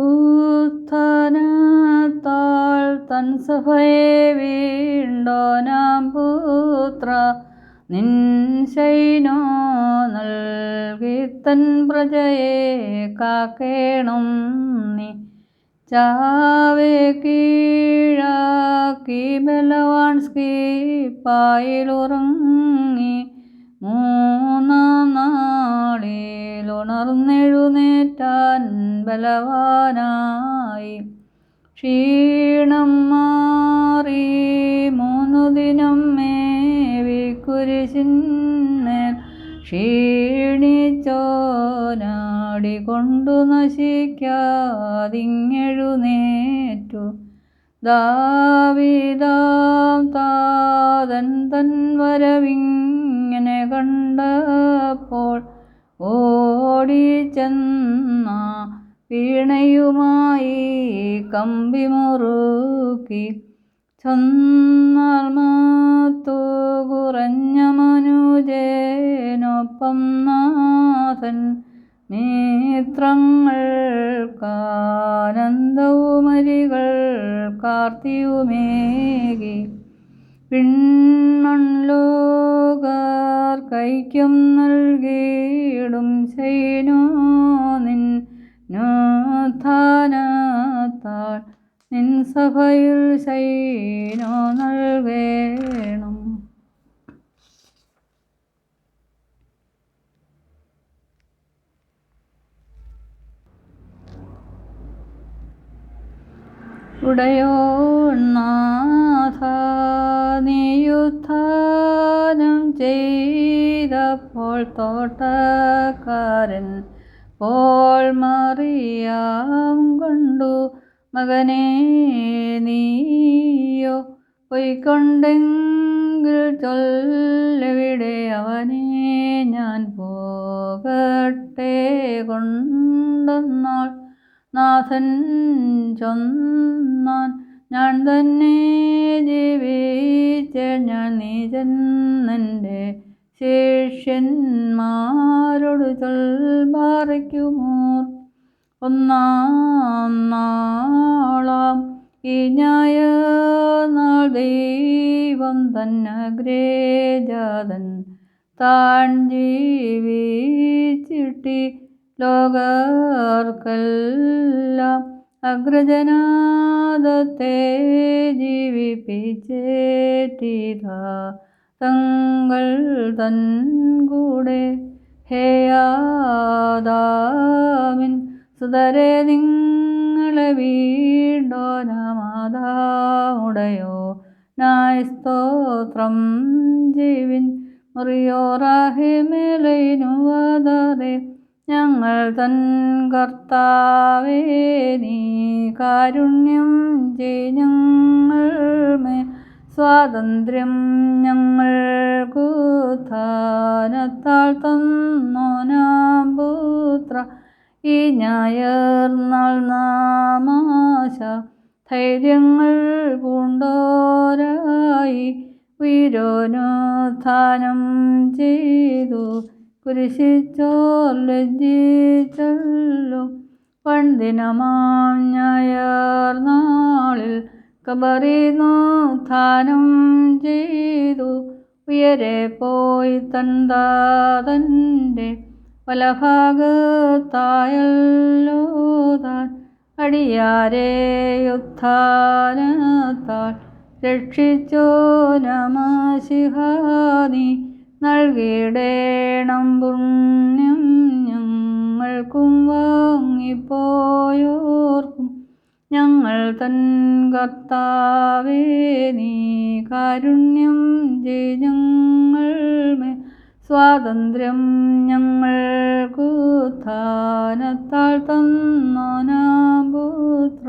ഉത്ഥാനത്താൽ തൻ സഭയെ വീണ്ടോനാം പുത്ര നിൻ ശൈനോ നൽകി തൻ പ്രജയെ കാക്കേണം നീ. ചാവെ കീഴാക്കി ബലവാൻ സ്കീപ്പായിലുറങ്ങി മൂന്നാം നാളിലുണർന്നെഴുന്നേറ്റാൻ ബലവാനായി. ക്ഷീണം മാറി 3 ദിനം മേവി കുരിശിന്മേൽ ക്ഷീണിച്ചോനാടികൊണ്ടു നശിക്കാതിങ്ങെഴുന്നേറ്റു. ദാവീദാം താതൻ തൻ വരവിങ്ങനെ കണ്ടപ്പോൾ ഓടിച്ചെന്ന വീണയുമായി കമ്പിമുറുക്കി ചൊന്നാൽ മത്തു കുറഞ്ഞ മനുജനൊപ്പം നാഥൻ മിത്രങ്ങൾക്കാനന്ദവുമരികൾക്കാർത്തിയുമേകി. പിൻമൺലോകർ കൈക്കും നൽകിയിടും ശൈനോ നിന്നുത്ഥാനത്താൽ നിൻ സഭയിൽ ശൈനോ നൽകേണം. ഉടയോൻ നാഥ നീയുത്ഥാനം ചെയ്തപ്പോൾ തോട്ടക്കാരൻ പോൾ മറിയാം കണ്ടു. മകനെ നീയോ പൊയ്ക്കൊണ്ടെങ്കിൽ ചൊല്ലെവിടെ അവനെ ഞാൻ പോകട്ടെ കൊണ്ടെന്നാൾ. നാഥൻ ചൊന്നാൻ ഞാൻ തന്നെ ജീവിച്ച ഞാൻ നീ ചെന്നെൻ്റെ ശിഷ്യന്മാരോട് ചൊൽബാറയ്ക്കുമോർ. 1-ാം നാളാം ഈ ഞായനാൾ ദൈവം തന്നഗ്രേജാതൻ താൻ ജീവിച്ചിട്ടി ലോകർക്കെല്ലാം അഗ്രജനാദത്തെ ജീവിപ്പിച്ചേറ്റിതാ തങ്ങൾ തൻ കൂടെ. ഹേ ആദാമിൻ സുതരെ നിങ്ങളെ വീണ്ടോനാമാദാമുടയോ നായ സ്തോത്രം ജീവിൻ. മുറിയോറാഹിമേലൈനുവാദാറെ ഞങ്ങൾ തൻ കർത്താവേ നീ കാരുണ്യം ചെയ് ഞങ്ങൾമേൽ. സ്വാതന്ത്ര്യം ഞങ്ങൾക്കുത്ഥാനത്താൽ തന്നോനാം പുത്ര ഈ ഞായർനാൾ നാമാശ ധൈര്യങ്ങൾ പൂണ്ടോരായി ഉയിരോനുത്ഥാനം ചെയ്തു കുരിശിച്ചോർ ലജ്ജിച്ചല്ലോ. പൺദിനമാം ഞായർനാളിൽ കബറിന്നുത്ഥാനം ചെയ്തു ഉയരെ പോയി തൻ താതൻ്റെ വലഭാഗത്തായല്ലോ താൻ. അടിയാരെ ഉത്ഥാനത്താൽ രക്ഷിച്ചോനമശിഹാ നീ നൽകിയിടേണം പുണ്യം ഞങ്ങൾക്കും വാങ്ങിപ്പോയോർക്കും. ഞങ്ങൾ തൻ കർത്താവേ നീ കാരുണ്യം ചെയ് ഞങ്ങൾമേൽ. സ്വാതന്ത്ര്യം ഞങ്ങൾക്കുത്ഥാനത്താൽ തന്നോനാം പുത്ര